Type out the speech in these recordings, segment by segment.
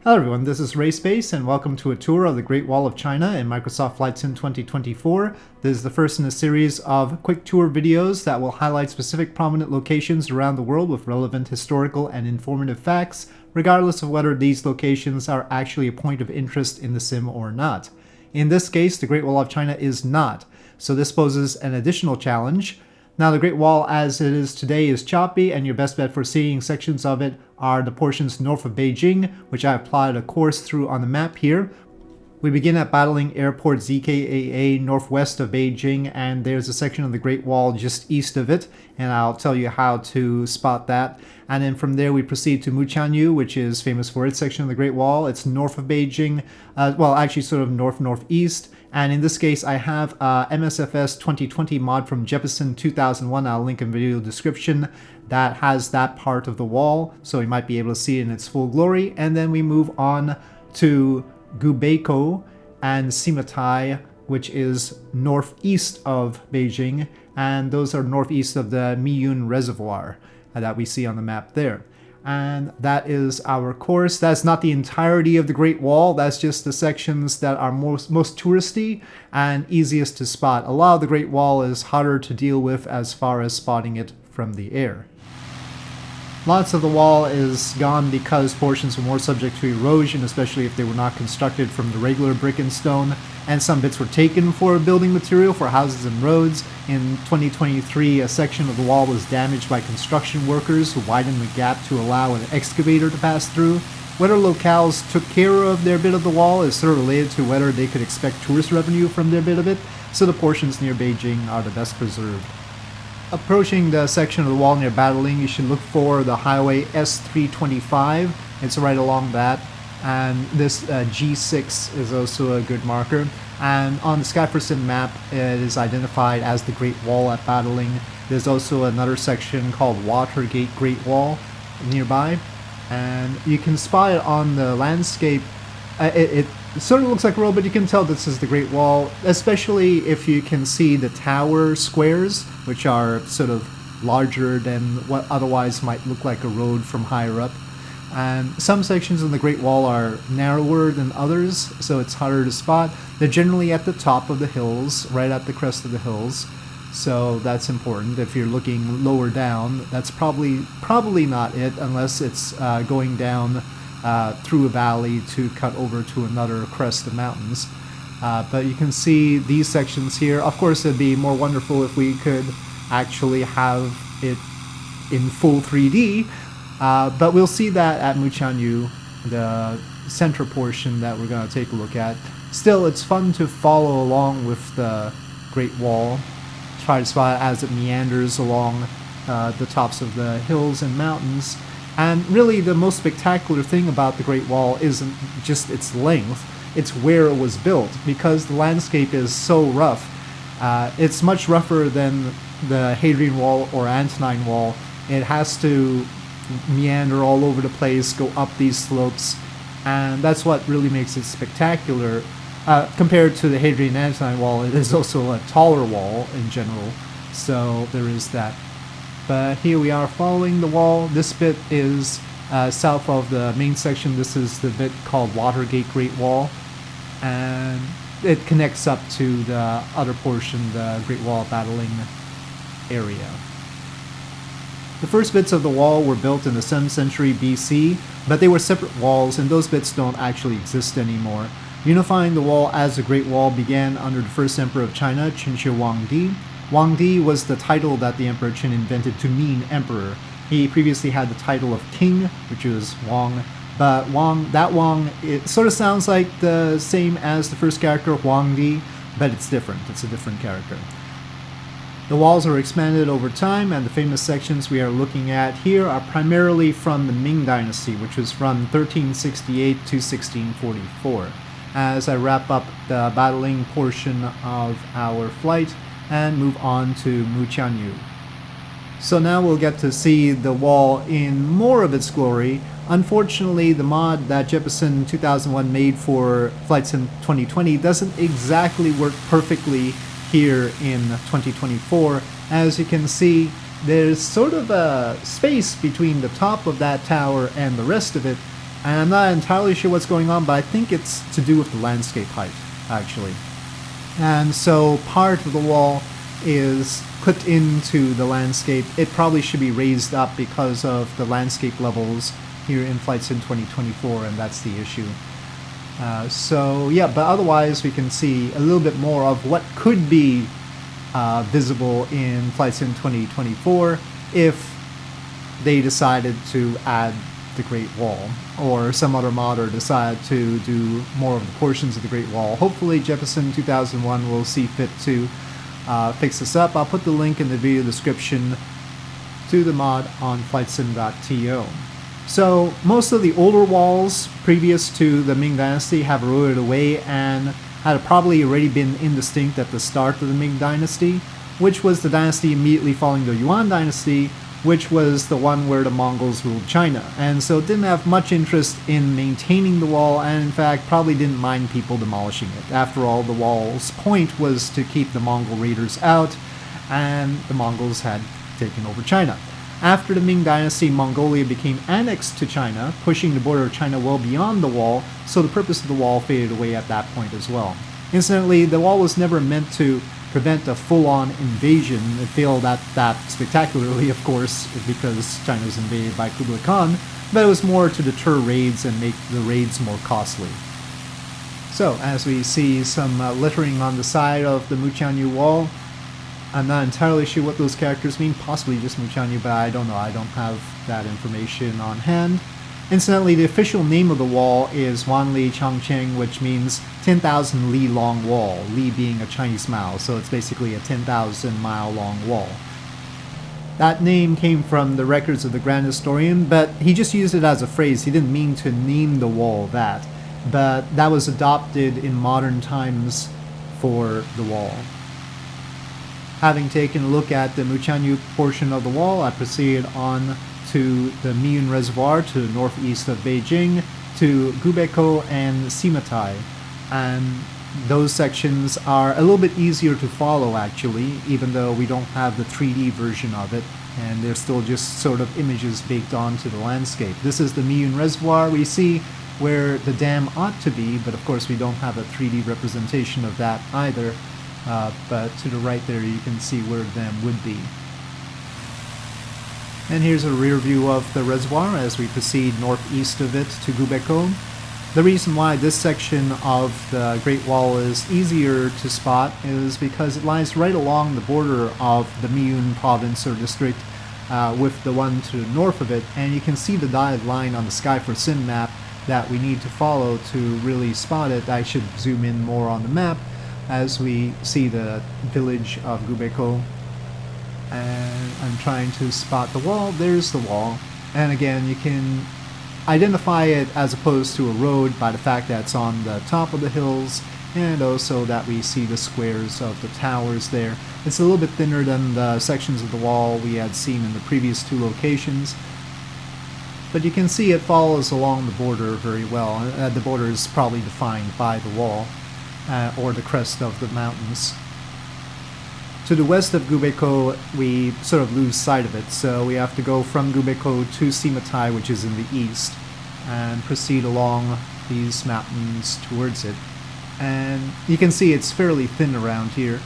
Hello everyone, this is RaySpace and welcome to a tour of the Great Wall of China in Microsoft Flight Sim 2024. This is the first in a series of quick tour videos that will highlight specific prominent locations around the world with relevant historical and informative facts, regardless of whether these locations are actually a point of interest in the sim or not. In this case, the Great Wall of China is not, so this poses an additional challenge. Now, the Great Wall as it is today is choppy, and your best bet for seeing sections of it are the portions north of Beijing, which I have plotted a course through on the map here. We begin at Badaling Airport ZKAA northwest of Beijing, and there's a section of the Great Wall just east of it, and I'll tell you how to spot that. And then from there we proceed to Mutianyu, which is famous for its section of the Great Wall. It's north of Beijing, well actually sort of north-northeast. And in this case, I have a MSFS 2020 mod from Jeppesen 2001, I'll link in video description, that has that part of the wall, so you might be able to see it in its full glory. And then we move on to Gubeikou and Simatai, which is northeast of Beijing, and those are northeast of the Miyun Reservoir that we see on the map there. And that is our course. That's not the entirety of the Great Wall, that's just the sections that are most touristy and easiest to spot. A lot of the Great Wall is harder to deal with as far as spotting it from the air. Lots of the wall is gone because portions were more subject to erosion, especially if they were not constructed from the regular brick and stone, and some bits were taken for building material for houses and roads. In 2023, a section of the wall was damaged by construction workers who widened the gap to allow an excavator to pass through. Whether locales took care of their bit of the wall is sort of related to whether they could expect tourist revenue from their bit of it, so the portions near Beijing are the best preserved. Approaching the section of the wall near Badaling, you should look for the highway S325. It's right along that. And this G6 is also a good marker. And on the Skyforsim map, it is identified as the Great Wall at Badaling. There's also another section called Watergate Great Wall nearby. And you can spot it on the landscape. It sort of looks like a road, but you can tell this is the Great Wall, especially if you can see the tower squares, which are sort of larger than what otherwise might look like a road from higher up. And some sections of the Great Wall are narrower than others, so it's harder to spot. They're generally at the top of the hills, right at the crest of the hills, so that's important. If you're looking lower down, that's probably not it, unless it's going down through a valley to cut over to another crest of mountains. But you can see these sections here. Of course, it'd be more wonderful if we could actually have it in full 3D, but we'll see that at Mutianyu, the center portion that we're going to take a look at. Still, it's fun to follow along with the Great Wall, try to spot it as it meanders along the tops of the hills and mountains. And really, the most spectacular thing about the Great Wall isn't just its length, it's where it was built, because the landscape is so rough. It's much rougher than the Hadrian Wall or Antonine Wall. It has to meander all over the place, go up these slopes, and that's what really makes it spectacular. Compared to the Hadrian and Antonine Wall, it is also a taller wall in general, so there is that. But here we are following the wall. This bit is south of the main section. This is the bit called Watergate Great Wall, and it connects up to the other portion, the Great Wall Badaling area. The first bits of the wall were built in the 7th century BC, but they were separate walls, and those bits don't actually exist anymore. Unifying the wall as a Great Wall began under the first emperor of China, Qin Shi Huangdi. Huangdi was the title that the Emperor Qin invented to mean emperor. He previously had the title of king, which was Wang, but Wang, it sort of sounds like the same as the first character, Huangdi, but it's different. It's a different character. The walls are expanded over time, and the famous sections we are looking at here are primarily from the Ming Dynasty, which was from 1368 to 1644. As I wrap up the Badaling portion of our flight, and move on to Mutianyu. So now we'll get to see the wall in more of its glory. Unfortunately, the mod that Jeppesen 2001 made for Flight Sim 2020 doesn't exactly work perfectly here in 2024. As you can see, there's sort of a space between the top of that tower and the rest of it, And I'm not entirely sure what's going on, but I think it's to do with the landscape height, actually. And so part of the wall is put into the landscape. It probably should be raised up because of the landscape levels here in Flight Sim 2024, and that's the issue. So yeah, but otherwise we can see a little bit more of what could be visible in Flight Sim 2024 if they decided to add the Great Wall, or some other modder decided to do more of the portions of the Great Wall. Hopefully Jefferson 2001 will see fit to fix this up. I'll put the link in the video description to the mod on flightsim.to. So most of the older walls previous to the Ming Dynasty have eroded away and had probably already been indistinct at the start of the Ming Dynasty, which was the dynasty immediately following the Yuan Dynasty, which was the one where the Mongols ruled China, and so didn't have much interest in maintaining the wall, and in fact probably didn't mind people demolishing it. After all, the wall's point was to keep the Mongol raiders out, and the Mongols had taken over China. After the Ming Dynasty, Mongolia became annexed to China, pushing the border of China well beyond the wall, so the purpose of the wall faded away at that point as well. Incidentally, the wall was never meant to prevent a full-on invasion. It failed at that spectacularly, of course, because China was invaded by Kublai Khan, but it was more to deter raids and make the raids more costly. So, as we see some lettering on the side of the Mutianyu wall, I'm not entirely sure what those characters mean, possibly just Mutianyu, but I don't know, I don't have that information on hand. Incidentally, the official name of the wall is Wanli Changcheng, which means 10,000 li long wall, li being a Chinese mile, so it's basically a 10,000 mile long wall. That name came from the records of the Grand Historian, but he just used it as a phrase. He didn't mean to name the wall that, but that was adopted in modern times for the wall. Having taken a look at the Mutianyu portion of the wall, I proceeded on to the Miyun Reservoir to the northeast of Beijing, to Gubeikou and Simatai. And those sections are a little bit easier to follow actually, even though we don't have the 3D version of it, and they're still just sort of images baked onto the landscape. This is the Miyun Reservoir. We see where the dam ought to be, but of course we don't have a 3D representation of that either. But to the right there you can see where the dam would be. And here's a rear view of the reservoir as we proceed northeast of it to Gubeikou. The reason why this section of the Great Wall is easier to spot is because it lies right along the border of the Miyun province or district with the one to the north of it, and you can see the dotted line on the Sky4Sim map that we need to follow to really spot it. I should zoom in more on the map as we see the village of Gubeikou. And I'm trying to spot the wall. There's the wall, and again you can identify it as opposed to a road by the fact that it's on the top of the hills, and also that we see the squares of the towers there. It's a little bit thinner than the sections of the wall we had seen in the previous two locations, but you can see it follows along the border very well. The border is probably defined by the wall or the crest of the mountains. To the west of Gubeikou, we sort of lose sight of it, so we have to go from Gubeikou to Simatai, which is in the east, and proceed along these mountains towards it. And you can see it's fairly thin around here,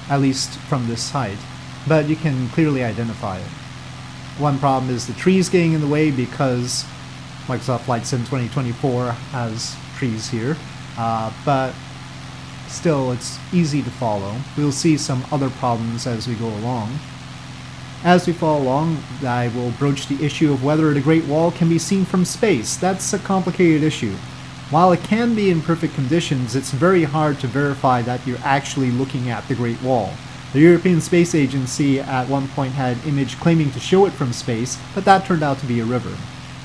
at least from this height, but you can clearly identify it. One problem is the trees getting in the way because Microsoft Flight Sim 2024 has trees here, but still, it's easy to follow. We'll see some other problems as we go along. As we follow along, I will broach the issue of whether the Great Wall can be seen from space. That's a complicated issue. While it can be in perfect conditions, it's very hard to verify that you're actually looking at the Great Wall. The European Space Agency at one point had an image claiming to show it from space, but that turned out to be a river.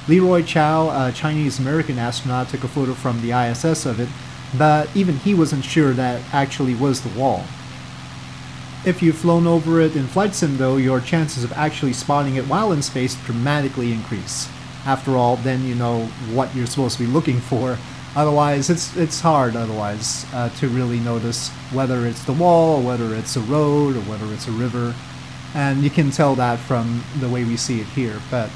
Leroy Chow, a Chinese-American astronaut, took a photo from the ISS of it, but even he wasn't sure that actually was the wall. If you've flown over it in Flight Sim though, your chances of actually spotting it while in space dramatically increase. After all, then you know what you're supposed to be looking for. Otherwise, it's hard otherwise to really notice whether it's the wall, or whether it's a road, or whether it's a river. And you can tell that from the way we see it here. But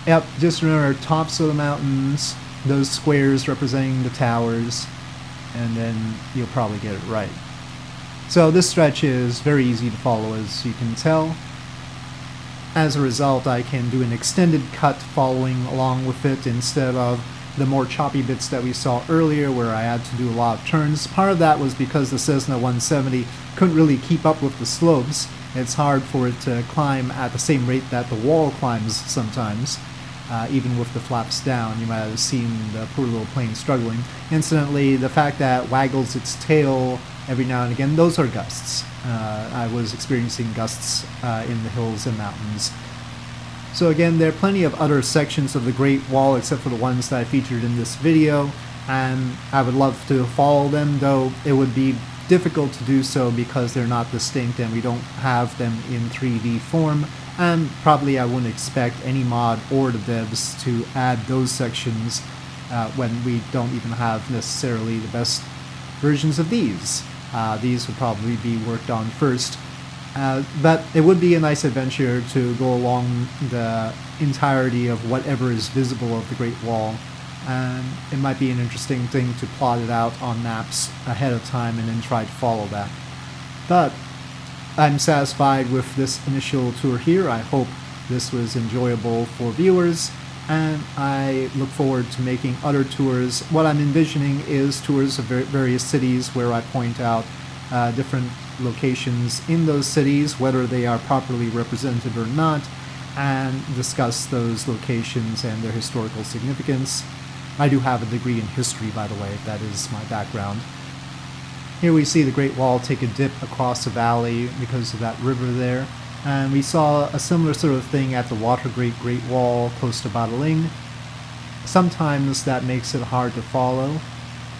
Yep, just remember tops of the mountains, those squares representing the towers, and then you'll probably get it right. So this stretch is very easy to follow, as you can tell. As a result, I can do an extended cut following along with it instead of the more choppy bits that we saw earlier where I had to do a lot of turns. Part of that was because the Cessna 170 couldn't really keep up with the slopes. It's hard for it to climb at the same rate that the wall climbs sometimes. Even with the flaps down, you might have seen the poor little plane struggling. Incidentally, the fact that it waggles its tail every now and again, those are gusts. I was experiencing gusts in the hills and mountains. So again, there are plenty of other sections of the Great Wall except for the ones that I featured in this video, and I would love to follow them, though it would be difficult to do so because they're not distinct and we don't have them in 3D form, and probably I wouldn't expect any mod or the devs to add those sections when we don't even have necessarily the best versions of these. These would probably be worked on first. But it would be a nice adventure to go along the entirety of whatever is visible of the Great Wall, and it might be an interesting thing to plot it out on maps ahead of time and then try to follow that. But I'm satisfied with this initial tour here. I hope this was enjoyable for viewers, and I look forward to making other tours. What I'm envisioning is tours of various cities where I point out different locations in those cities, whether they are properly represented or not, and discuss those locations and their historical significance. I do have a degree in history, by the way. That is my background. Here we see the Great Wall take a dip across a valley because of that river there, and we saw a similar sort of thing at the Watergate Great Wall close to Badaling. Sometimes that makes it hard to follow,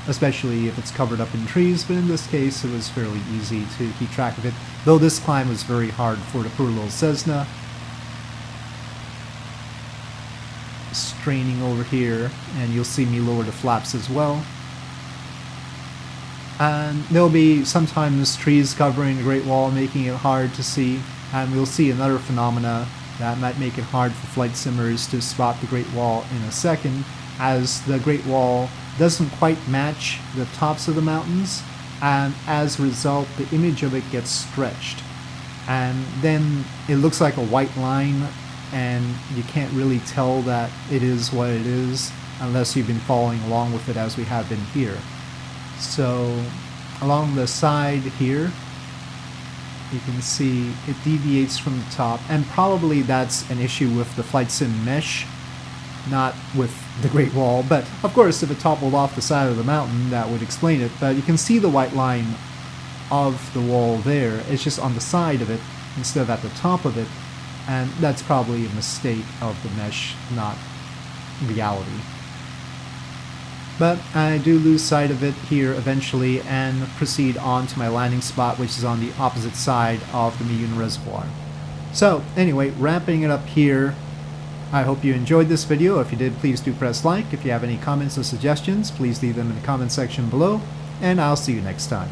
especially if it's covered up in trees, but in this case it was fairly easy to keep track of it, though this climb was very hard for the poor little Cessna. Straining over here, and you'll see me lower the flaps as well. And there'll be sometimes trees covering the Great Wall, making it hard to see, and we'll see another phenomena that might make it hard for flight simmers to spot the Great Wall in a second, as the Great Wall doesn't quite match the tops of the mountains, and as a result the image of it gets stretched, and then it looks like a white line, and you can't really tell that it is what it is unless you've been following along with it as we have been here. So along the side here you can see it deviates from the top, and probably that's an issue with the flight sim mesh, not with the Great Wall. But of course if it toppled off the side of the mountain that would explain it, but you can see the white line of the wall there. It's just on the side of it instead of at the top of it, and that's probably a mistake of the mesh, not reality. But I do lose sight of it here eventually and proceed on to my landing spot, which is on the opposite side of the Miyun Reservoir. So anyway, wrapping it up here, I hope you enjoyed this video. If you did, please do press like. If you have any comments or suggestions, please leave them in the comment section below, and I'll see you next time.